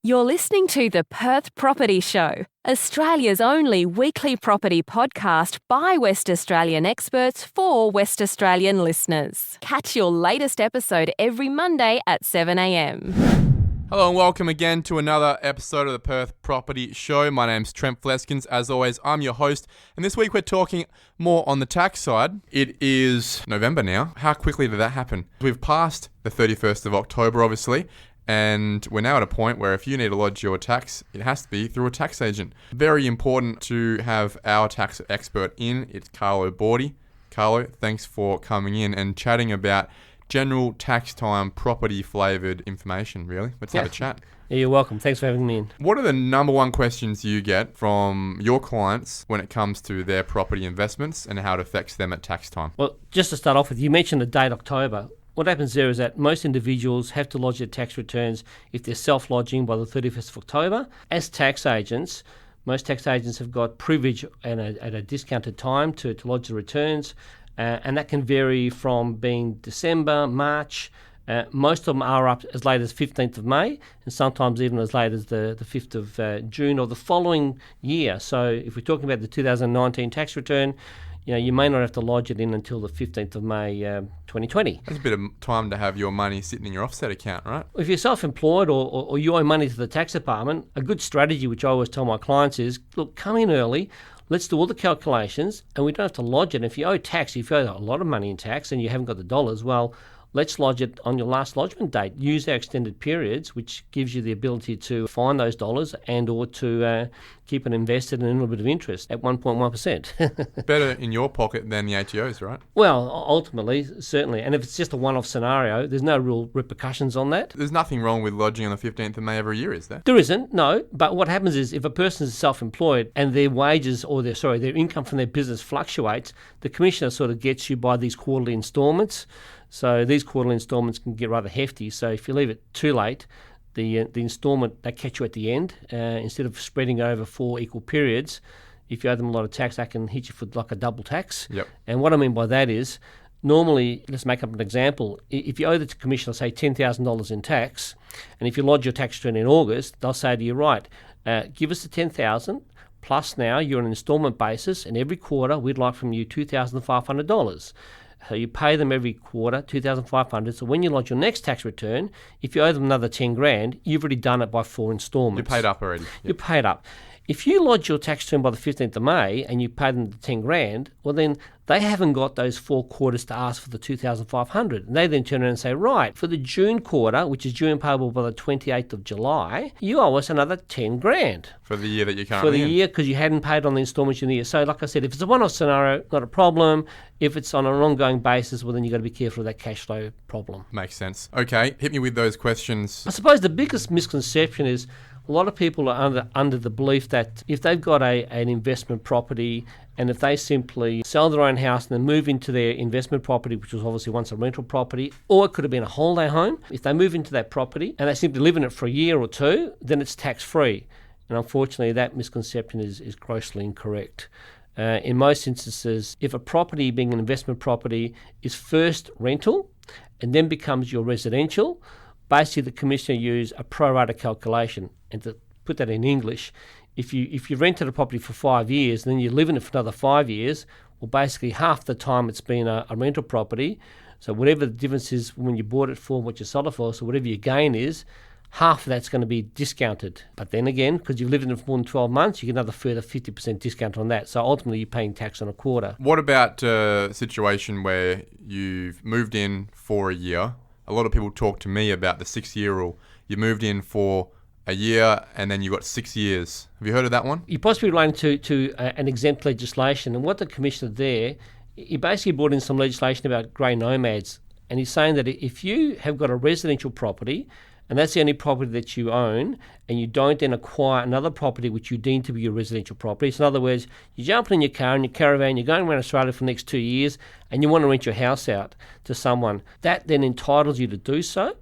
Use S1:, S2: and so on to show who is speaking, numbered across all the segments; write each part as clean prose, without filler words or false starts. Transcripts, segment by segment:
S1: You're listening to the Perth Property Show, Australia's only weekly property podcast by West Australian experts for West Australian listeners. Catch your latest episode every Monday at 7 a.m.
S2: Hello and welcome again to another episode of the Perth Property Show. My name's Trent. As always, I'm your host, and this week we're talking more on the tax side. It is November now. How quickly did that happen? We've passed the 31st of October, obviously, and we're now at a point where if you need to lodge your tax, it has to be through a tax agent. Very important to have our tax expert in. It's Carlo Bordi. Carlo, thanks for coming in and chatting about general tax time, property flavoured information, really. Let's have a chat.
S3: Yeah, you're welcome. Thanks for having me in.
S2: What are the number one questions you get from your clients when it comes to their property investments and how it affects them at tax time?
S3: Well, just to start off with, you mentioned the date October. What happens there is that most individuals have to lodge their tax returns if they're self-lodging by the 31st of October. As tax agents, most tax agents have got privilege at a discounted time to lodge the returns. And that can vary from being December, March. Most of them are up as late as 15th of May and sometimes even as late as the 5th of June or the following year. So if we're talking about the 2019 tax return, you may not have to lodge it in until the 15th of May 2020.
S2: That's a bit of time to have your money sitting in your offset account, right?
S3: If you're self-employed or you owe money to the tax department, a good strategy, which I always tell my clients is, look, come in early. Let's do all the calculations, and we don't have to lodge it. And if you owe tax, if you owe a lot of money in tax and you haven't got the dollars, well, let's lodge it on your last lodgement date. Use our extended periods, which gives you the ability to find those dollars and or to keep it invested in a little bit of interest at 1.1%.
S2: Better in your pocket than the ATOs, right?
S3: Well, ultimately, certainly. And if it's just a one-off scenario, there's no real repercussions on that.
S2: There's nothing wrong with lodging on the 15th of May every year, is there?
S3: There isn't, no. But what happens is if a person is self-employed and their wages or their income from their business fluctuates, the commissioner sort of gets you by these quarterly instalments. So these quarterly instalments can get rather hefty. So if you leave it too late, the instalment, they catch you at the end. Instead of spreading over 4 equal periods, if you owe them a lot of tax, they can hit you for like a double tax.
S2: Yep.
S3: And what I mean by that is, normally, let's make up an example. If you owe the commissioner, say, $10,000 in tax, and if you lodge your tax return in August, they'll say to you, right, give us the $10,000, plus now you're on an instalment basis, and every quarter we'd like from you $2,500. So you pay them every quarter, $2,500. So when you lodge your next tax return, if you owe them another $10,000, you've already done it by 4 instalments.
S2: You're paid up already. Yep.
S3: You're paid up. If you lodge your tax return by the 15th of May and you pay them the $10,000, well then they haven't got those 4 quarters to ask for the $2,500. And they then turn around and say, right, for the June quarter, which is due and payable by the 28th of July, you owe us another $10,000.
S2: For the year that you're currently
S3: in. For the year, because you hadn't paid on the instalments in the year. So like I said, if it's a one-off scenario, not a problem. If it's on an ongoing basis, well then you've got to be careful of that cash flow problem.
S2: Makes sense. Okay, hit me with those questions.
S3: I suppose the biggest misconception is a lot of people are under the belief that if they've got an investment property and if they simply sell their own house and then move into their investment property, which was obviously once a rental property, or it could have been a holiday home, if they move into that property and they simply live in it for a year or two, then it's tax-free. And unfortunately, that misconception is grossly incorrect. In most instances, if a property, being an investment property, is first rental and then becomes your residential, basically the commissioner use a pro rata calculation. And to put that in English, if you rented a property for 5 years and then you live in it for another 5 years, well, basically half the time it's been a rental property. So whatever the difference is when you bought it for and what you sold it for, so whatever your gain is, half of that's going to be discounted. But then again, because you've lived in it for more than 12 months, you get another further 50% discount on that. So ultimately, you're paying tax on a quarter.
S2: What about a situation where you've moved in for a year? A lot of people talk to me about the 6-year rule. You moved in for a year and then you got 6 years. Have you heard of that one?
S3: You're possibly relating to an exempt legislation. And what the commissioner there, he basically brought in some legislation about grey nomads. And he's saying that if you have got a residential property and that's the only property that you own, and you don't then acquire another property which you deem to be your residential property. So in other words, you're jumping in your car, in your caravan, you're going around Australia for the next 2 years, and you want to rent your house out to someone. That then entitles you to do so.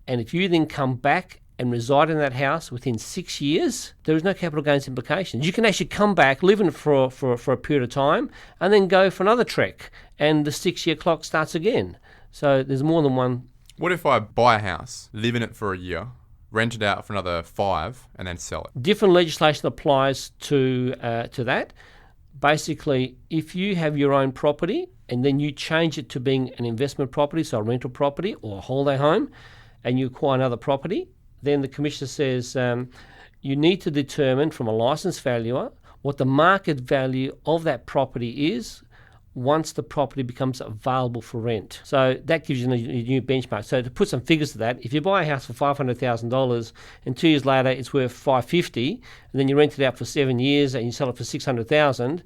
S3: And if you then come back and reside in that house within 6 years, there is no capital gains implications. You can actually come back, live in it for a period of time, and then go for another trek, and the 6-year clock starts again. So there's more than one.
S2: What if I buy a house, live in it for a year, rent it out for another 5, and then sell it.
S3: Different legislation applies to that. Basically, if you have your own property and then you change it to being an investment property, so a rental property or a holiday home, and you acquire another property, then the Commissioner says you need to determine from a licensed valuer what the market value of that property is once the property becomes available for rent. So that gives you a new benchmark. So to put some figures to that, if you buy a house for $500,000 and 2 years later it's worth $550,000, and then you rent it out for 7 years and you sell it for $600,000,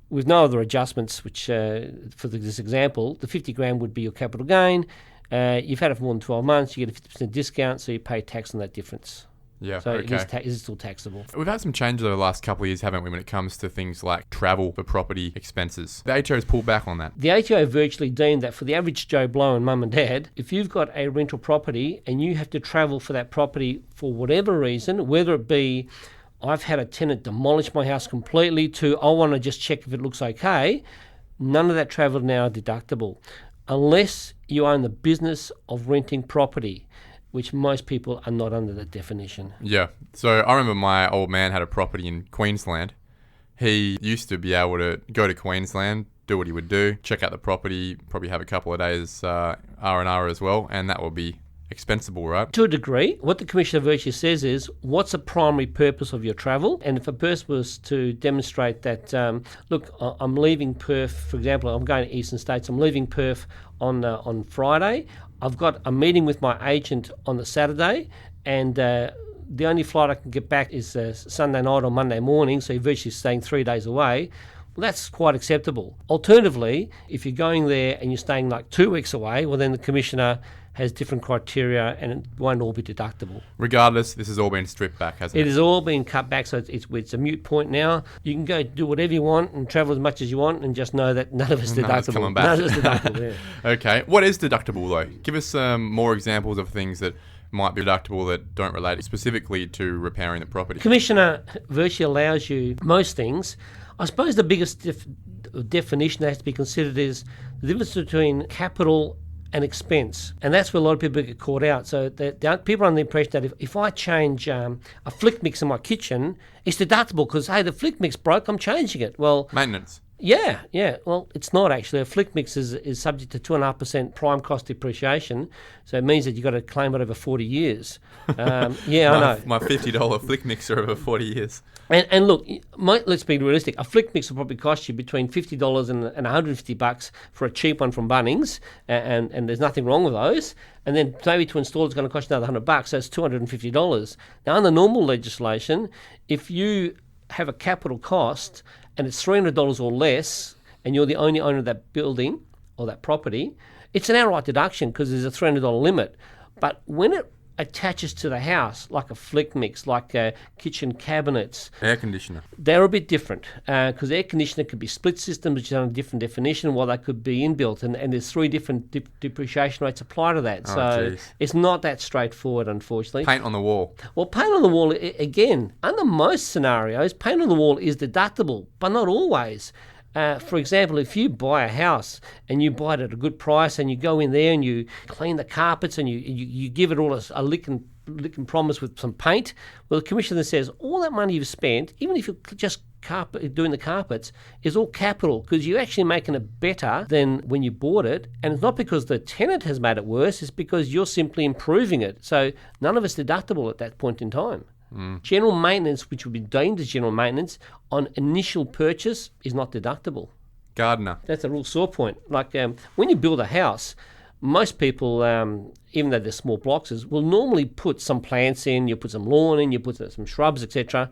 S3: with no other adjustments, which for this example, the $50,000 would be your capital gain. You've had it for more than 12 months, you get a 50% discount, so you pay tax on that difference.
S2: Yeah,
S3: so
S2: okay.
S3: It is still taxable.
S2: We've had some changes over the last couple of years, haven't we, when it comes to things like travel for property expenses. The ATO has pulled back on that.
S3: The ATO virtually deemed that for the average Joe Blow and mum and dad, if you've got a rental property and you have to travel for that property for whatever reason, whether it be I've had a tenant demolish my house completely to I want to just check if it looks okay, none of that travel now are deductible. Unless you own the business of renting property, which most people are not under that definition.
S2: Yeah. So I remember my old man had a property in Queensland. He used to be able to go to Queensland, do what he would do, check out the property, probably have a couple of days R&R as well, and that will be expensible, right?
S3: To a degree. What the Commissioner virtually says is, what's the primary purpose of your travel? And if a person was to demonstrate that, look, I'm leaving Perth, for example, I'm going to Eastern States, I'm leaving Perth on Friday, I've got a meeting with my agent on the Saturday, and the only flight I can get back is Sunday night or Monday morning, so you're virtually staying 3 days away. Well, that's quite acceptable. Alternatively, if you're going there and you're staying like 2 weeks away, well, then the Commissioner has different criteria and it won't all be deductible.
S2: Regardless, this has all been stripped back, hasn't it?
S3: It has all been cut back, so it's a moot point now. You can go do whatever you want and travel as much as you want and just know that none of it's deductible.
S2: Coming back.
S3: None of it's deductible, yeah.
S2: Okay. What is deductible, though? Give us some more examples of things that might be deductible that don't relate specifically to repairing the property.
S3: Commissioner virtually allows you most things. I suppose the biggest definition that has to be considered is the difference between capital and expense, and that's where a lot of people get caught out. So people are under the impression that if I change a flick mix in my kitchen, it's deductible because, hey, the flick mix broke, I'm changing it. Well,
S2: maintenance.
S3: Yeah. Well, it's not actually. A flick mix is subject to 2.5% prime cost depreciation, so it means that you've got to claim it over 40 years. I know.
S2: My $50 flick mixer over 40 years.
S3: And look, let's be realistic. A flick mix will probably cost you between $50 and $150 for a cheap one from Bunnings, and there's nothing wrong with those. And then maybe to install it's going to cost you another $100, so it's $250. Now, under normal legislation, if you have a capital cost and it's $300 or less, and you're the only owner of that building or that property, it's an outright deduction because there's a $300 limit. But when it attaches to the house, like a flick mix, like kitchen cabinets,
S2: air conditioner, they're
S3: a bit different because air conditioner could be split systems, which is on a different definition, while they could be inbuilt, and there's 3 different depreciation rates apply to that. So it's not that straightforward, unfortunately.
S2: Paint on the wall.
S3: Well, paint on the wall, again, under most scenarios, paint on the wall is deductible, but not always. For example, if you buy a house and you buy it at a good price and you go in there and you clean the carpets and you give it all a lick and promise with some paint, well, the Commissioner says all that money you've spent, even if you're just doing the carpets, is all capital because you're actually making it better than when you bought it. And it's not because the tenant has made it worse, it's because you're simply improving it. So none of it's deductible at that point in time. General maintenance, which would be deemed as general maintenance, on initial purchase is not deductible.
S2: Gardener.
S3: That's a real sore point. Like when you build a house, most people, even though they're small blocks, will normally put some plants in, you put some lawn in, you put some shrubs, etc.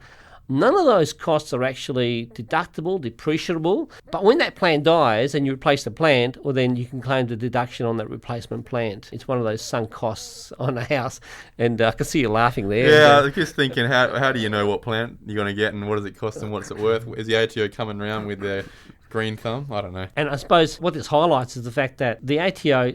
S3: None of those costs are actually deductible, depreciable. But when that plant dies and you replace the plant, well, then you can claim the deduction on that replacement plant. It's one of those sunk costs on a house. And I can see you laughing there.
S2: Yeah, I was just thinking, how do you know what plant you're going to get and what does it cost and what's it worth? Is the ATO coming around with their green thumb? I don't know.
S3: And I suppose what this highlights is the fact that the ATO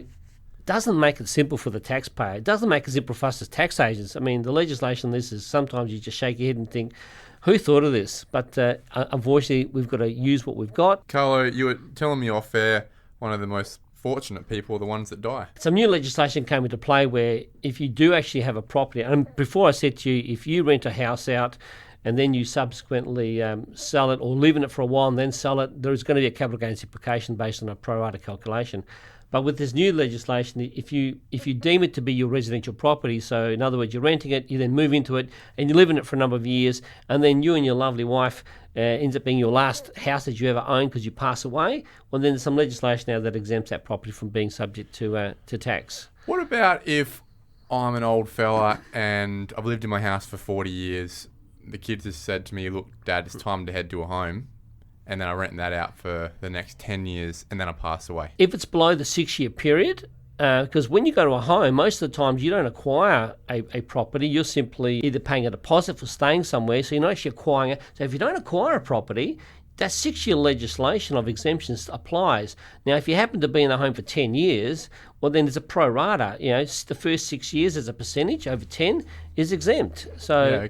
S3: doesn't make it simple for the taxpayer. It doesn't make it simple for us as tax agents. I mean, the legislation on this is sometimes you just shake your head and think, who thought of this? But unfortunately, we've got to use what we've got.
S2: Carlo, you were telling me off air, one of the most fortunate people are the ones that die.
S3: Some new legislation came into play where if you do actually have a property, and before I said to you, if you rent a house out and then you subsequently sell it or live in it for a while and then sell it, there is going to be a capital gains implication based on a pro rata calculation. But with this new legislation, if you deem it to be your residential property, so in other words, you're renting it, you then move into it, and you live in it for a number of years, and then you and your lovely wife ends up being your last house that you ever owned because you pass away, well, then there's some legislation now that exempts that property from being subject to tax.
S2: What about if I'm an old fella and I've lived in my house for 40 years, the kids have said to me, look, Dad, it's time to head to a home, and then I rent that out for the next 10 years, and then I pass away?
S3: If it's below the 6-year period, because when you go to a home, most of the times you don't acquire a property, you're simply either paying a deposit for staying somewhere, so you're not actually acquiring it. So if you don't acquire a property, that 6-year legislation of exemptions applies. Now, if you happen to be in a home for 10 years, well, then there's a pro rata. The first 6 years as a percentage over 10 is exempt. So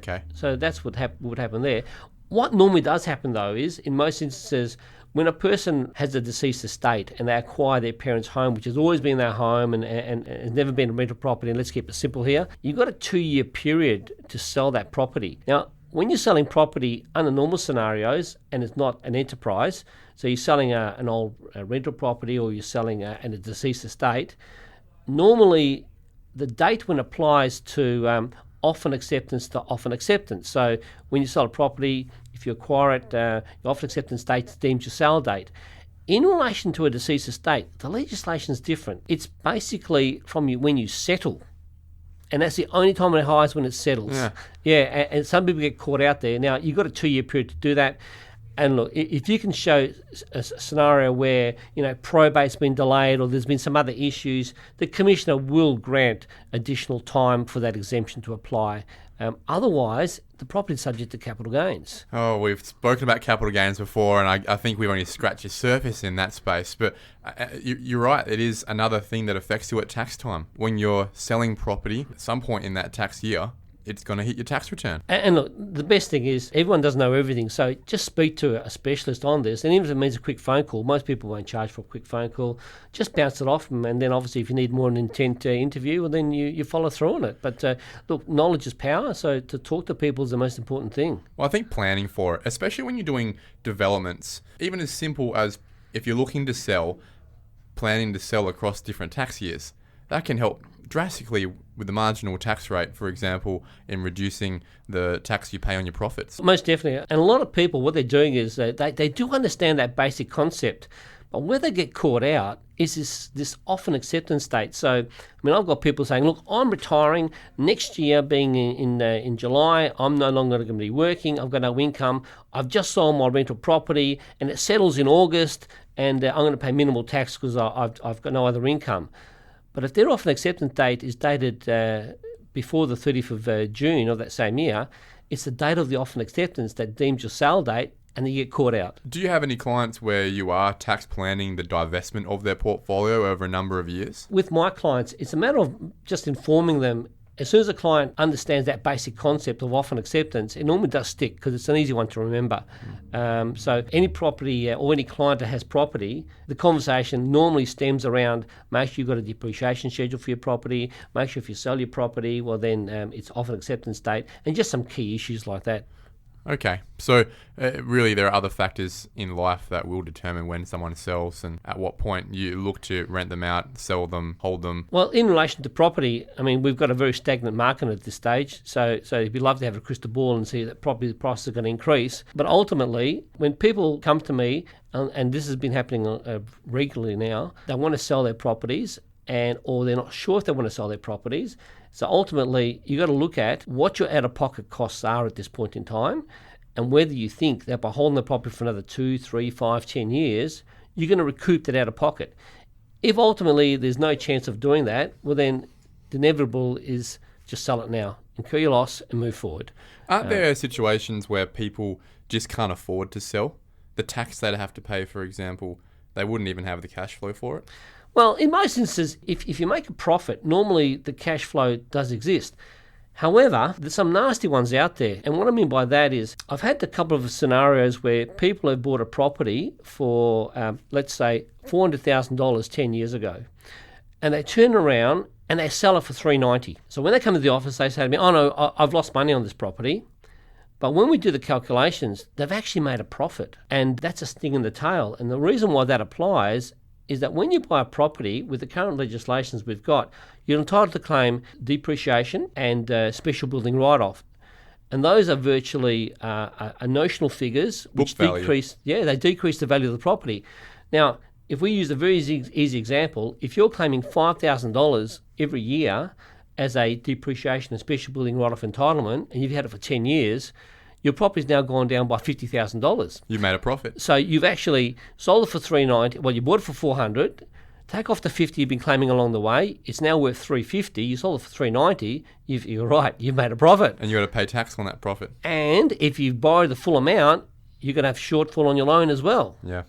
S3: that's what would happen there. What normally does happen, though, is in most instances, when a person has a deceased estate and they acquire their parents' home, which has always been their home and has never been a rental property, and let's keep it simple here, you've got a 2-year period to sell that property. Now, when you're selling property under normal scenarios and it's not an enterprise, so you're selling an old rental property or you're selling a deceased estate, normally the date when it applies to often acceptance to often acceptance. So when you sell a property, if you acquire it, your often acceptance date is deemed your sale date. In relation to a deceased estate, the legislation is different. It's basically from when you settle. And that's the only time it applies, when it settles. And some people get caught out there. Now, you've got a 2-year period to do that. And look, if you can show a scenario where, probate's been delayed or there's been some other issues, the Commissioner will grant additional time for that exemption to apply. Otherwise, the property is subject to capital gains.
S2: Oh, we've spoken about capital gains before, and I think we've only scratched the surface in that space. But you're right, it is another thing that affects you at tax time. When you're selling property, at some point in that tax year, it's going to hit your tax return.
S3: And look, the best thing is everyone doesn't know everything, so just speak to a specialist on this. And even if it means a quick phone call, most people won't charge for a quick phone call. Just bounce it off them, and then obviously if you need more an intent interview, well, then you follow through on it. But look, knowledge is power, so to talk to people is the most important thing.
S2: Well, I think planning for it, especially when you're doing developments, even as simple as if you're looking to sell, planning to sell across different tax years, that can help drastically with the marginal tax rate, for example, in reducing the tax you pay on your profits.
S3: Most definitely. And a lot of people, what they're doing is they do understand that basic concept, but where they get caught out is this often acceptance date. So, I've got people saying, look, I'm retiring next year, being in July, I'm no longer going to be working, I've got no income, I've just sold my rental property and it settles in August, and I'm going to pay minimal tax because I've got no other income. But if their often acceptance date is dated before the 30th of June of that same year, it's the date of the often acceptance that deems your sale date, and then you get caught out.
S2: Do you have any clients where you are tax planning the divestment of their portfolio over a number of years? With
S3: my clients, it's a matter of just informing them. As soon as a client understands that basic concept of often acceptance, it normally does stick because it's an easy one to remember. So any property or any client that has property, the conversation normally stems around make sure you've got a depreciation schedule for your property, make sure if you sell your property, well then it's often acceptance date, and just some key issues like that.
S2: Okay, so really there are other factors in life that will determine when someone sells and at what point you look to rent them out, sell them, hold them.
S3: Well, in relation to property, we've got a very stagnant market at this stage, so it'd be lovely to have a crystal ball and see that property prices are going to increase. But ultimately, when people come to me, and this has been happening regularly now, they want to sell their properties or they're not sure if they want to sell their properties. So ultimately, you've got to look at what your out-of-pocket costs are at this point in time and whether you think that by holding the property for another 2, 3, 5, 10 years, you're going to recoup that out-of-pocket. If ultimately there's no chance of doing that, well then the inevitable is just sell it now, incur your loss and move forward.
S2: Aren't there situations where people just can't afford to sell? The tax they'd have to pay, for example, they wouldn't even have the cash flow for it?
S3: Well, in most instances, if you make a profit, normally the cash flow does exist. However, there's some nasty ones out there. And what I mean by that is I've had a couple of scenarios where people have bought a property for, let's say, $400,000 10 years ago. And they turn around and they sell it for $390,000. So when they come to the office, they say to me, oh no, I've lost money on this property. But when we do the calculations, they've actually made a profit. And that's a sting in the tail. And the reason why that applies is that when you buy a property with the current legislations we've got, you're entitled to claim depreciation and special building write-off. And those are virtually notional figures which decrease the value of the property. Now, if we use a very easy example, if you're claiming $5,000 every year as a depreciation and special building write-off entitlement, and you've had it for 10 years, your property's now gone down by $50,000.
S2: You made a profit.
S3: So you've actually sold it for $390,000. Well, you bought it for $400,000. Take off the $50,000 you've been claiming along the way. It's now worth $350,000. You sold it for $390,000. You're right. You've made a profit.
S2: And you got to pay tax on that profit.
S3: And if you borrow the full amount, you're going to have shortfall on your loan as well.
S2: Yeah.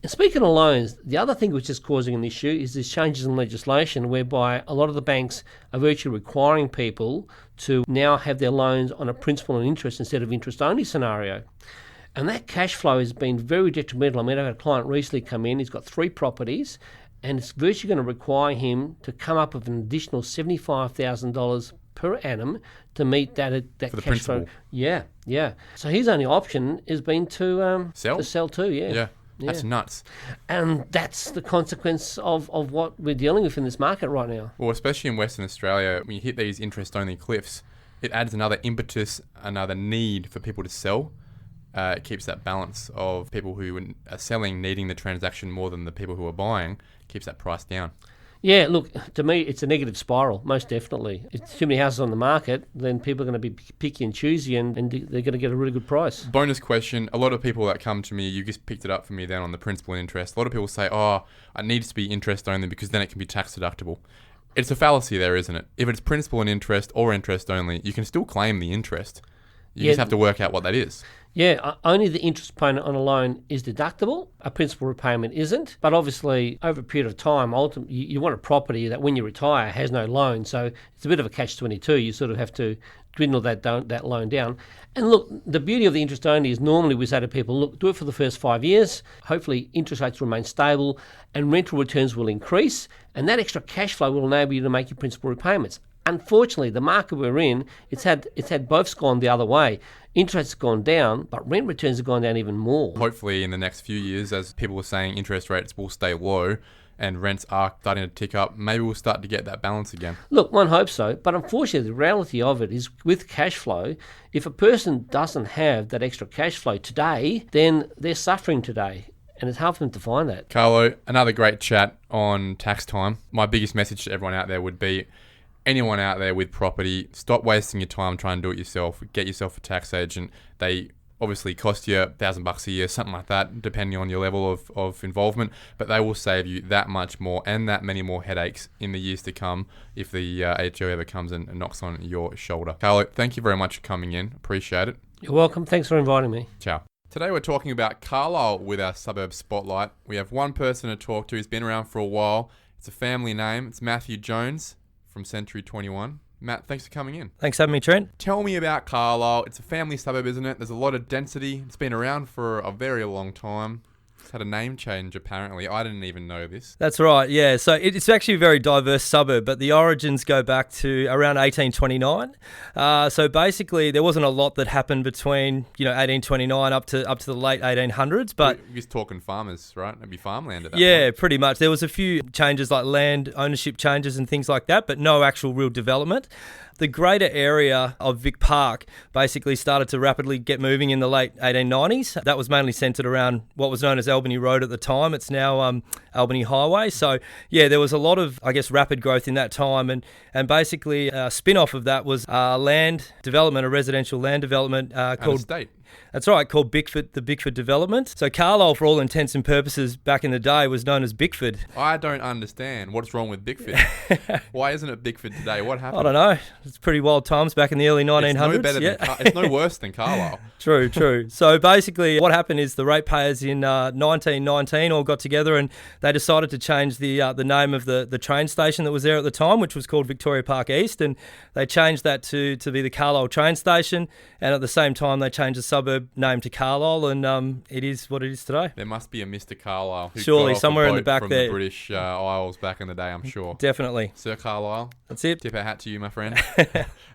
S3: And speaking of loans, the other thing which is causing an issue is these changes in legislation whereby a lot of the banks are virtually requiring people to now have their loans on a principal and interest instead of interest-only scenario. And that cash flow has been very detrimental. I mean, I had a client recently come in, he's got 3 properties, and it's virtually going to require him to come up with an additional $75,000 per annum to meet that cash
S2: principal.
S3: flow. Yeah. So his only option has been to sell too,
S2: Yeah. That's nuts.
S3: And that's the consequence of what we're dealing with in this market right now.
S2: Well, especially in Western Australia, when you hit these interest-only cliffs, it adds another impetus, another need for people to sell. It keeps that balance of people who are selling needing the transaction more than the people who are buying, keeps that price down.
S3: Yeah, look, to me, it's a negative spiral, most definitely. If too many houses on the market, then people are going to be picky and choosy and they're going to get a really good price.
S2: Bonus question. A lot of people that come to me, you just picked it up for me then on the principal and interest. A lot of people say, it needs to be interest only because then it can be tax deductible. It's a fallacy there, isn't it? If it's principal and interest or interest only, you can still claim the interest. You just have to work out what that is.
S3: Yeah, only the interest payment on a loan is deductible. A principal repayment isn't. But obviously, over a period of time, ultimately, you want a property that when you retire has no loan. So it's a bit of a catch-22. You sort of have to dwindle that loan down. And look, the beauty of the interest only is normally we say to people, look, do it for the first 5 years. Hopefully, interest rates remain stable and rental returns will increase. And that extra cash flow will enable you to make your principal repayments. Unfortunately, the market we're in, it's had both gone the other way. Interest has gone down, but rent returns have gone down even more.
S2: Hopefully, in the next few years, as people are saying, interest rates will stay low and rents are starting to tick up, maybe we'll start to get that balance again.
S3: Look, one hopes so, but unfortunately, the reality of it is with cash flow, if a person doesn't have that extra cash flow today, then they're suffering today. And it's hard for them to find that.
S2: Carlo, another great chat on tax time. My biggest message to everyone out there would be, anyone out there with property, stop wasting your time trying to do it yourself. Get yourself a tax agent. They obviously cost you $1,000 a year, something like that, depending on your level of involvement. But they will save you that much more and that many more headaches in the years to come if the ATO ever comes and knocks on your shoulder. Carlo, thank you very much for coming in. Appreciate it.
S3: You're welcome. Thanks for inviting me.
S2: Ciao. Today we're talking about Carlisle with our Suburb Spotlight. We have one person to talk to who's been around for a while. It's a family name. It's Matthew Jones from Century 21. Matt, thanks for coming in.
S4: Thanks for having me, Trent.
S2: Tell me about Carlisle. It's a family suburb, isn't it? There's a lot of density. It's been around for a very long time. It's had a name change, apparently. I didn't even know this.
S4: That's right, yeah. So it's actually a very diverse suburb, but the origins go back to around 1829. So basically, there wasn't a lot that happened between 1829 up to the late 1800s. But
S2: we're just talking farmers, right? It'd be farmland at that
S4: point.
S2: point.
S4: Pretty much. There was a few changes like land ownership changes and things like that, but no actual real development. The greater area of Vic Park basically started to rapidly get moving in the late 1890s. That was mainly centred around what was known as Albany Road at the time. It's now Albany Highway. So, yeah, there was a lot of, rapid growth in that time. And basically a spin-off of that was land development, a residential land development called...
S2: Estate.
S4: That's right, called Bickford, the Bickford development. So Carlisle, for all intents and purposes, back in the day, was known as Bickford.
S2: I don't understand what's wrong with Bickford. Why isn't it Bickford today? What happened?
S4: I don't know. It's pretty wild times back in the early 1900s.
S2: It's no better it's no worse than Carlisle.
S4: True. So basically what happened is the ratepayers in 1919 all got together and they decided to change the name of the train station that was there at the time, which was called Victoria Park East, and they changed that to be the Carlisle train station, and at the same time they changed the suburb name to Carlisle, and it is what it is today.
S2: There must be a Mr. Carlisle who
S4: surely
S2: got off
S4: somewhere
S2: a
S4: in the
S2: boat
S4: back
S2: from
S4: there.
S2: the British Isles back in the day, I'm sure.
S4: Definitely.
S2: Sir Carlisle.
S4: That's it.
S2: Tip our hat to you, my friend.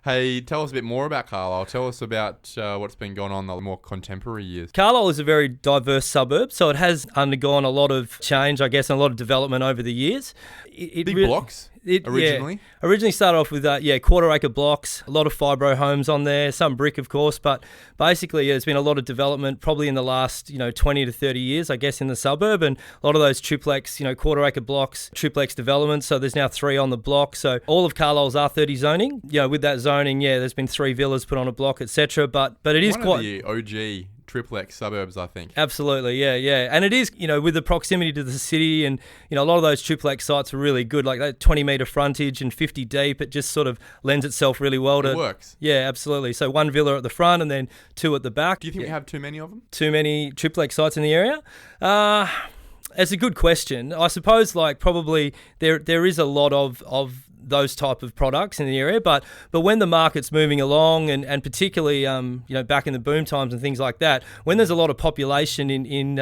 S2: Hey, tell us a bit more about Carlisle. Tell us about what's been going on in the more contemporary years.
S4: Carlisle is a very diverse suburb, so it has undergone a lot of change, I guess, and a lot of development over the years.
S2: Big blocks originally?
S4: Yeah. Originally started off with, quarter-acre blocks, a lot of fibro homes on there, some brick, of course, but basically there's been a lot of development probably in the last, 20 to 30 years, I guess, in the suburb, and a lot of those triplex, quarter-acre blocks, triplex developments, so there's now 3 on the block, so all of Carlisle's R30 zoning. With that zoning, there's been 3 villas put on a block, etc., but it is
S2: One
S4: quite...
S2: of the OG triplex suburbs, I think.
S4: Absolutely, yeah. And it is, with the proximity to the city and, a lot of those triplex sites are really good, like that 20-metre frontage and 50 deep. It just sort of lends itself really well to...
S2: It works.
S4: Yeah, absolutely. So 1 villa at the front and then 2 at the back.
S2: Do you think we have too many of them?
S4: Too many triplex sites in the area? It's a good question. I suppose, probably there is a lot of those type of products in the area, but when the market's moving along and particularly back in the boom times and things like that, when there's a lot of population in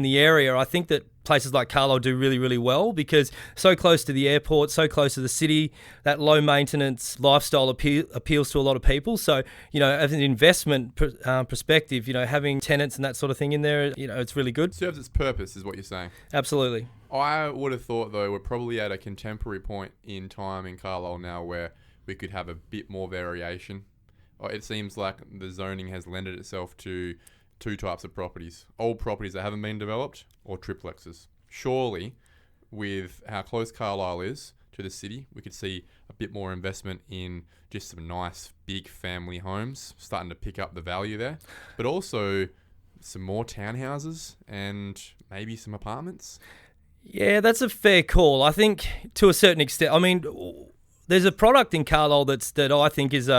S4: the area, I think that places like Carlisle do really, really well because so close to the airport, so close to the city, that low maintenance lifestyle appeals to a lot of people. So, as an investment perspective, having tenants and that sort of thing in there, it's really good.
S2: Serves its purpose is what you're saying.
S4: Absolutely.
S2: I would have thought, though, we're probably at a contemporary point in time in Carlisle now where we could have a bit more variation. It seems like the zoning has lended itself to 2 types of properties. Old properties that haven't been developed or triplexes. Surely, with how close Carlisle is to the city, we could see a bit more investment in just some nice big family homes, starting to pick up the value there. But also some more townhouses and maybe some apartments.
S4: Yeah, that's a fair call. I think to a certain extent, there's a product in Carlisle that I think is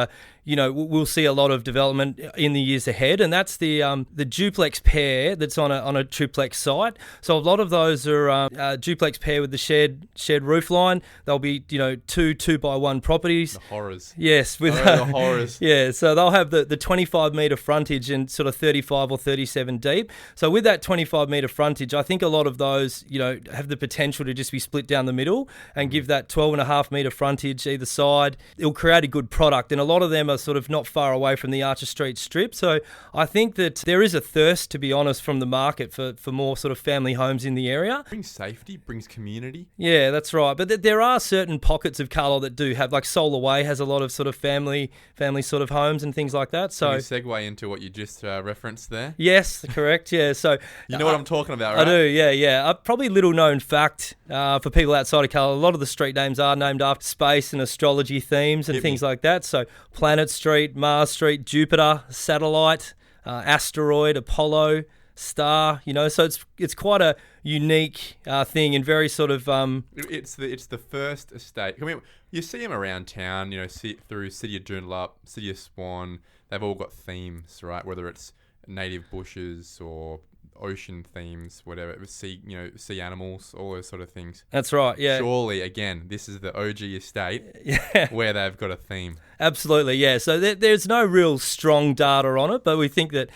S4: we'll see a lot of development in the years ahead, and that's the duplex pair that's on a triplex site. So a lot of those are duplex pair with the shared roof line. They'll be 2 2x1 properties.
S2: The horrors.
S4: Yes,
S2: the horrors.
S4: Yeah, so they'll have the 25 metre frontage and sort of 35 or 37 deep. So with that 25 metre frontage, I think a lot of those have the potential to just be split down the middle and give that 12.5 metre frontage either side. It'll create a good product, and a lot of them are sort of not far away from the Archer Street strip. So I think that there is a thirst, to be honest, from the market for more sort of family homes in the area.
S2: Brings safety, brings community.
S4: Yeah, that's right. But there are certain pockets of Carlisle that do have, like Solar Way has a lot of sort of family sort of homes and things like that. So
S2: can you segue into what you just referenced there?
S4: Yes, correct. Yeah. So
S2: you know what I'm talking about, right?
S4: I do. Yeah. Probably little known fact for people outside of Carlisle. A lot of the street names are named after space and astrology themes and things like that. So Planet Street, Mars Street, Jupiter, Satellite, Asteroid, Apollo, Star. So it's quite a unique thing and very sort of.
S2: It's the first estate. I mean, you see them around town. Through City of Joondalup, City of Swan. They've all got themes, right? Whether it's native bushes or ocean themes, whatever, sea animals, all those sort of things.
S4: That's right, yeah.
S2: Surely, again, this is the OG estate where they've got a theme.
S4: Absolutely, yeah. So there's no real strong data on it, but we think that,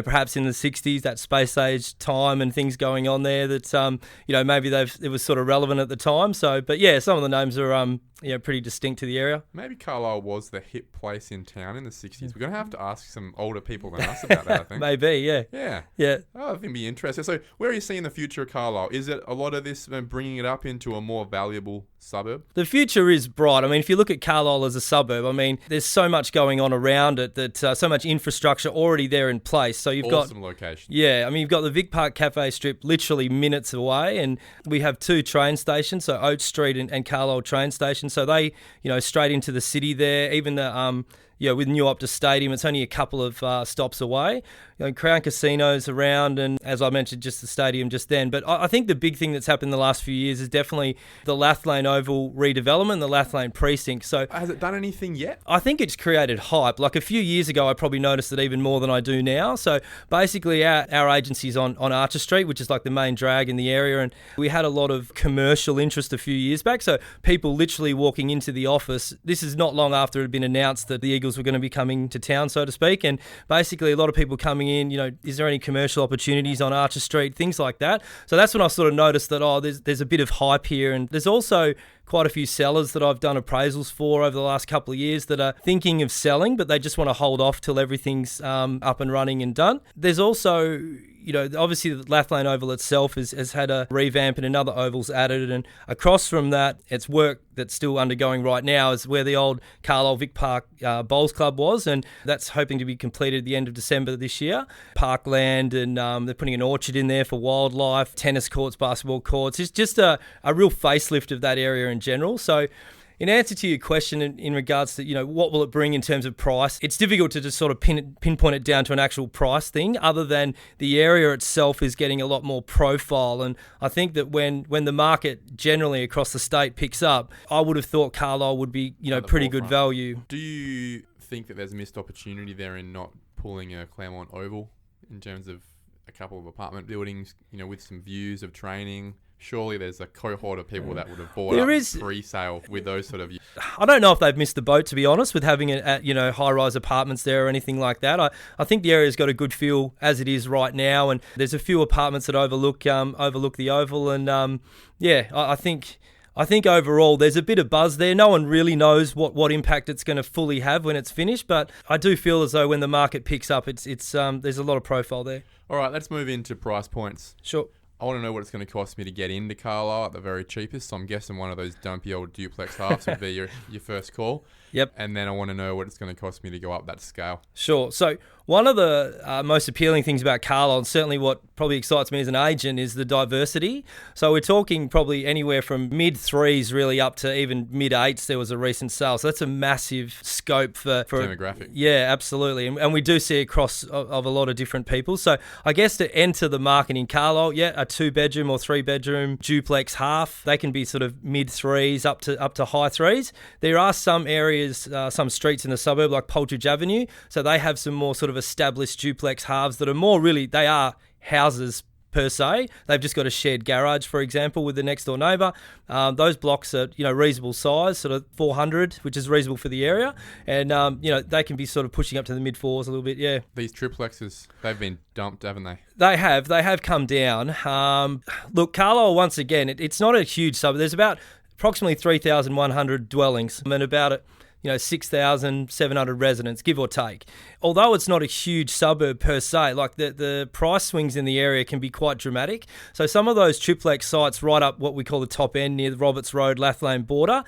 S4: perhaps in the 60s, that space age time and things going on there that, maybe it was sort of relevant at the time. So, but yeah, some of the names are, pretty distinct to the area.
S2: Maybe Carlisle was the hip place in town in the 60s. We're going to have to ask some older people than us about that, I think.
S4: Maybe, yeah.
S2: Yeah. Oh, I think it'd be interesting. So where are you seeing the future of Carlisle? Is it a lot of this bringing it up into a more valuable suburb?
S4: The future is bright. I mean, if you look at Carlisle as a suburb, I mean, there's so much going on around it that so much infrastructure already there in place. So you've got
S2: awesome location.
S4: Yeah, I mean, you've got the Vic Park Cafe strip literally minutes away, and we have 2 train stations, so Oates Street and Carlisle train station. So they, straight into the city there. Even the with New Optus Stadium, it's only a couple of stops away. Crown Casino's around, and as I mentioned, just the stadium just then. But I think the big thing that's happened in the last few years is definitely the Lathlane Oval redevelopment, the Lathlane precinct. So
S2: has it done anything yet?
S4: I think it's created hype. Like a few years ago, I probably noticed it even more than I do now. So basically, our agency's on Archer Street, which is like the main drag in the area, and we had a lot of commercial interest a few years back. So people literally walking into the office. This is not long after it had been announced that the Eagles were going to be coming to town, so to speak, and basically a lot of people coming in, is there any commercial opportunities on Archer Street, things like that. So that's when I sort of noticed that, there's a bit of hype here, and there's also quite a few sellers that I've done appraisals for over the last couple of years that are thinking of selling, but they just want to hold off till everything's up and running and done. There's also, obviously the Lathlane Oval itself has had a revamp and another oval's added, and across from that, it's work that's still undergoing right now is where the old Carlisle Vic Park Bowls Club was, and that's hoping to be completed at the end of December this year. Parkland, and they're putting an orchard in there for wildlife, tennis courts, basketball courts. It's just a real facelift of that area in general. So in answer to your question in regards to, what will it bring in terms of price, it's difficult to just sort of pinpoint it down to an actual price thing, other than the area itself is getting a lot more profile. And I think that when the market generally across the state picks up, I would have thought Carlisle would be, pretty good value.
S2: Do you think that there's a missed opportunity there in not pulling a Claremont Oval in terms of a couple of apartment buildings, with some views of training? Surely there's a cohort of people that would have bought pre-sale with those sort of...
S4: I don't know if they've missed the boat, to be honest, with having it at, high-rise apartments there or anything like that. I think the area's got a good feel as it is right now, and there's a few apartments that overlook the Oval, and I think overall there's a bit of buzz there. No one really knows what impact it's going to fully have when it's finished, but I do feel as though when the market picks up, it's there's a lot of profile there.
S2: All right, let's move into price points.
S4: Sure.
S2: I want to know what it's going to cost me to get into Carlisle at the very cheapest. So I'm guessing one of those dumpy old duplex halves would be your first call.
S4: Yep.
S2: And then I want to know what it's going to cost me to go up that scale.
S4: Sure. So one of the most appealing things about Carlisle, and certainly what probably excites me as an agent, is the diversity. So we're talking probably anywhere from mid-3s really up to even mid-8s. There was a recent sale. So that's a massive scope for
S2: demographic.
S4: Yeah, absolutely. And we do see across of a lot of different people. So I guess to enter the market in Carlisle, a 2-bedroom or 3-bedroom duplex half, they can be sort of mid-3s up to high 3s. There are some areas, some streets in the suburb like Poultridge Avenue, so they have some more sort of established duplex halves that are more really, they are houses per se. They've just got a shared garage, for example, with the next door neighbour. Those blocks are, reasonable size, sort of 400, which is reasonable for the area. And, they can be sort of pushing up to the mid-4s a little bit, yeah.
S2: These triplexes, they've been dumped, haven't they?
S4: They have come down. Look, Carlisle, once again, it's not a huge suburb. There's about approximately 3,100 dwellings and about 6,700 residents, give or take. Although it's not a huge suburb per se, like the price swings in the area can be quite dramatic. So some of those triplex sites right up what we call the top end near the Roberts Road, Lathlane border,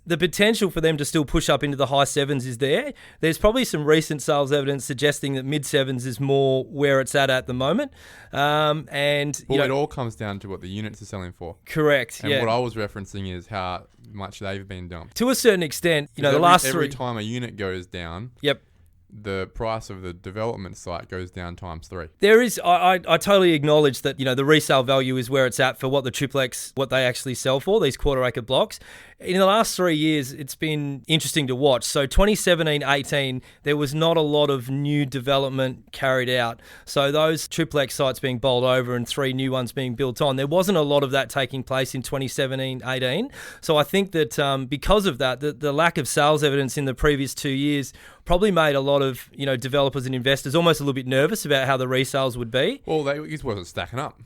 S4: the potential for them to still push up into the high 7s is there. There's probably some recent sales evidence suggesting that mid-7s is more where it's at the moment.
S2: It all comes down to what the units are selling for.
S4: Correct,
S2: and what I was referencing is how much they've been dumped.
S4: To a certain extent, the last
S2: every time a unit goes down...
S4: Yep.
S2: The price of the development site goes down times 3.
S4: There is, I totally acknowledge that, the resale value is where it's at for what the triplex, what they actually sell for, these quarter-acre blocks. In the last 3 years, it's been interesting to watch. So 2017-18, there was not a lot of new development carried out. So those triplex sites being bowled over and 3 new ones being built on, there wasn't a lot of that taking place in 2017-18. So I think that because of that, the lack of sales evidence in the previous 2 years probably made a lot of developers and investors almost a little bit nervous about how the resales would be.
S2: Well, it just wasn't stacking up.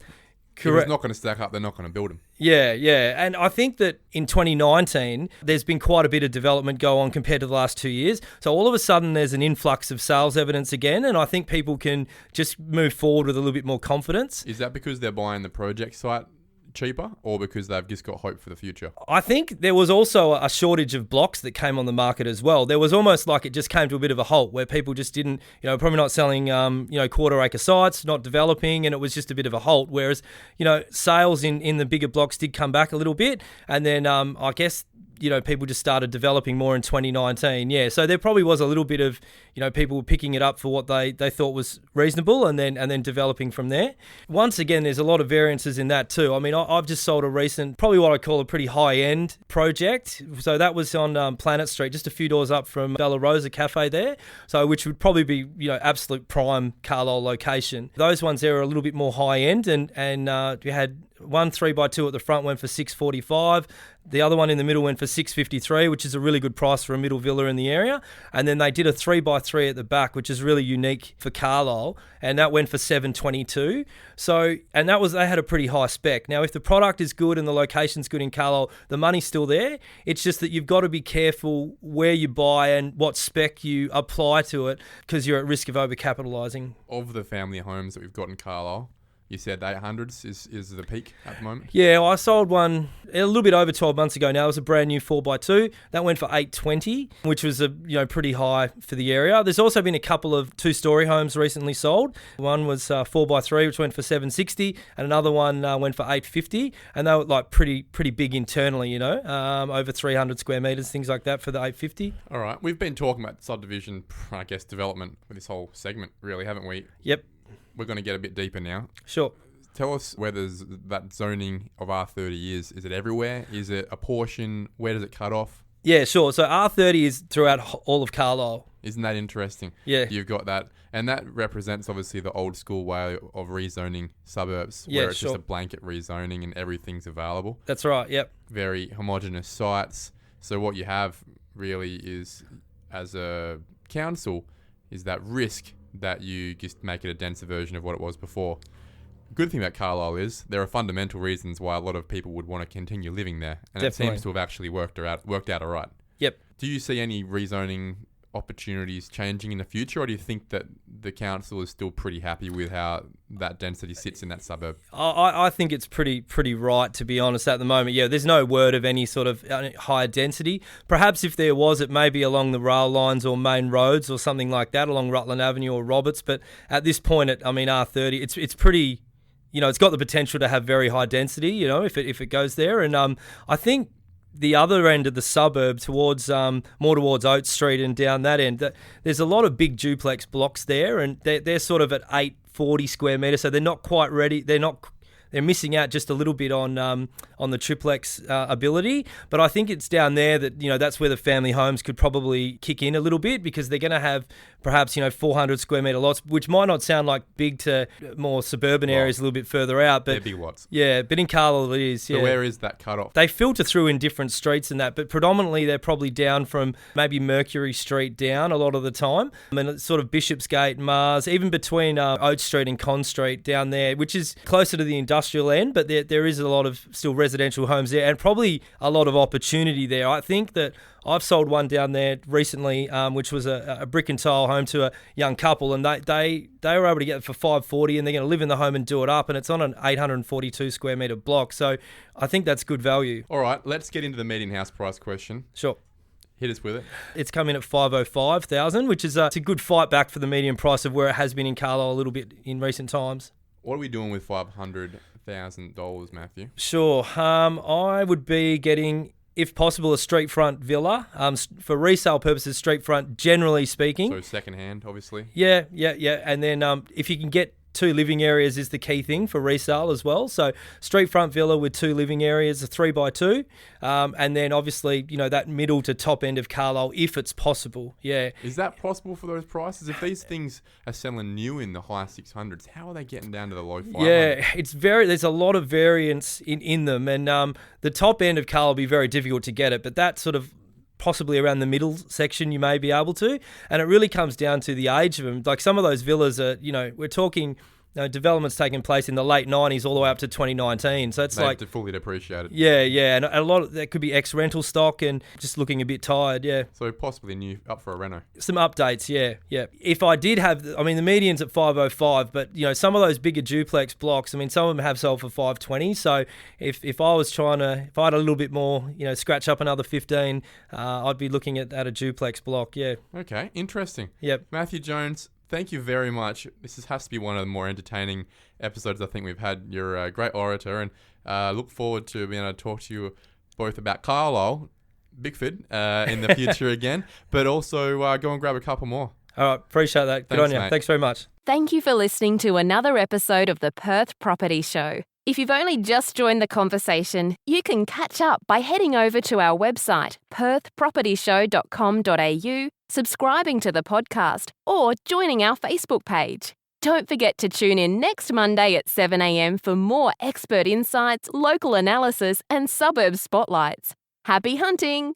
S4: Correct.
S2: If it's not going to stack up, they're not going to build them.
S4: Yeah. And I think that in 2019, there's been quite a bit of development go on compared to the last 2 years. So all of a sudden, there's an influx of sales evidence again, and I think people can just move forward with a little bit more confidence.
S2: Is that because they're buying the project site cheaper, or because they've just got hope for the future?
S4: I think there was also a shortage of blocks that came on the market as well. There was almost like it just came to a bit of a halt where people just didn't, probably not selling, quarter acre sites, not developing, and it was just a bit of a halt. Whereas, sales in the bigger blocks did come back a little bit. And then I guess people just started developing more in 2019. Yeah, so there probably was a little bit of, people picking it up for what they thought was reasonable and then developing from there. Once again, there's a lot of variances in that too. I mean, I've just sold a recent, probably what I call a pretty high-end project. So that was on Planet Street, just a few doors up from Bella Rosa Cafe there, so which would probably be, absolute prime Carlisle location. Those ones there are a little bit more high-end, and we had one 3x2 at the front went for $645. The other one in the middle went for $653, which is a really good price for a middle villa in the area. And then they did a 3x3 at the back, which is really unique for Carlisle, and that went for $722. So, and they had a pretty high spec. Now, if the product is good and the location's good in Carlisle, the money's still there. It's just that you've got to be careful where you buy and what spec you apply to it, because you're at risk of overcapitalising.
S2: Of the family homes that we've got in Carlisle, you said the 800s is the peak at the moment?
S4: Yeah, I sold one a little bit over 12 months ago now. It was a brand new 4x2. That went for $820, which was pretty high for the area. There's also been a couple of 2-story homes recently sold. One was 4x3, which went for $760, and another one went for $850, and they were pretty big internally, over 300 square metres, things like that for the $850.
S2: All right, we've been talking about subdivision, I guess, development with this whole segment, really, haven't we?
S4: Yep.
S2: We're going to get a bit deeper now.
S4: Sure.
S2: Tell us where there's that zoning of R30 is. Is it everywhere? Is it a portion? Where does it cut off?
S4: Yeah, sure. So R30 is throughout all of Carlisle.
S2: Isn't that interesting?
S4: Yeah.
S2: You've got that. And that represents, obviously, the old school way of rezoning suburbs, where it's just a blanket rezoning and everything's available.
S4: That's right, yep.
S2: Very homogenous sites. So what you have really is, as a council, is that risk that you just make it a denser version of what it was before. Good thing about Carlisle is there are fundamental reasons why a lot of people would want to continue living there, and
S4: Definitely.
S2: It seems to have actually worked out all right.
S4: Yep.
S2: Do you see any rezoning opportunities changing in the future, or do you think that the council is still pretty happy with how that density sits in that suburb?
S4: I think it's pretty right, to be honest, at the moment. Yeah, there's no word of any sort of higher density. Perhaps if there was, it may be along the rail lines or main roads or something like that, along Rutland Avenue or Roberts. But at this point, R30, it's pretty, it's got the potential to have very high density, if it goes there. And I think the other end of the suburb towards more towards Oates Street and down that end, there's a lot of big duplex blocks there, and they're sort of at 840 square metres, so they're not quite ready. They're missing out just a little bit on the triplex ability, but I think it's down there that that's where the family homes could probably kick in a little bit, because they're going to have perhaps 400 square metre lots, which might not sound like big to more suburban areas a little bit further out, but
S2: they're big lots.
S4: Yeah, but in Carlisle it is.
S2: So where is that cut off?
S4: They filter through in different streets and that, but predominantly they're probably down from maybe Mercury Street down a lot of the time. It's sort of Bishopsgate, Mars, even between Oates Street and Con Street down there, which is closer to the industrial end, but there is a lot of still residential homes there, and probably a lot of opportunity there. I think that I've sold one down there recently, which was a brick and tile home to a young couple, and they were able to get it for $540, and they're going to live in the home and do it up, and it's on an 842 square metre block. So I think that's good value.
S2: All right, let's get into the median house price question.
S4: Sure.
S2: Hit us with it.
S4: It's come in at $505,000, which is it's a good fight back for the median price of where it has been in Carlisle a little bit in recent times. What
S2: are we doing with $500,000, Matthew?
S4: Sure. I would be getting, if possible, a street front villa. For resale purposes, street front, generally speaking.
S2: So second hand, obviously.
S4: Yeah. And then if you can get 2 living areas is the key thing for resale as well. So street front villa with 2 living areas, a 3x2. And then obviously, that middle to top end of Carlisle, if it's possible. Yeah.
S2: Is that possible for those prices? If these things are selling new in the high 600s, how are they getting down to the low 500s?
S4: Yeah, there's a lot of variance in them. And the top end of Carlisle will be very difficult to get it, but that sort of possibly around the middle section you may be able to, and it really comes down to the age of them. Like some of those villas are, we're talking developments taking place in the late 90s all the way up to 2019, so it's
S2: they've fully depreciated.
S4: Yeah, and a lot of that could be ex-rental stock and just looking a bit tired. Yeah,
S2: so possibly new, up for a reno.
S4: Some updates. Yeah. If I did have, the median's at 505, but some of those bigger duplex blocks, some of them have sold for 520. So if I was if I had a little bit more, scratch up another 15, I'd be looking at a duplex block. Yeah.
S2: Okay, interesting.
S4: Yep.
S2: Matthew Jones, thank you very much. This has to be one of the more entertaining episodes I think we've had. You're a great orator, and look forward to being able to talk to you both about Carlisle, Bickford in the future again, but also go and grab a couple more.
S4: All right, appreciate that. Good
S2: Thanks,
S4: on you.
S2: mate.
S4: Thanks very much.
S1: Thank you for listening to another episode of the Perth Property Show. If you've only just joined the conversation, you can catch up by heading over to our website, perthpropertyshow.com.au, subscribing to the podcast, or joining our Facebook page. Don't forget to tune in next Monday at 7 a.m. for more expert insights, local analysis, and suburb spotlights. Happy hunting!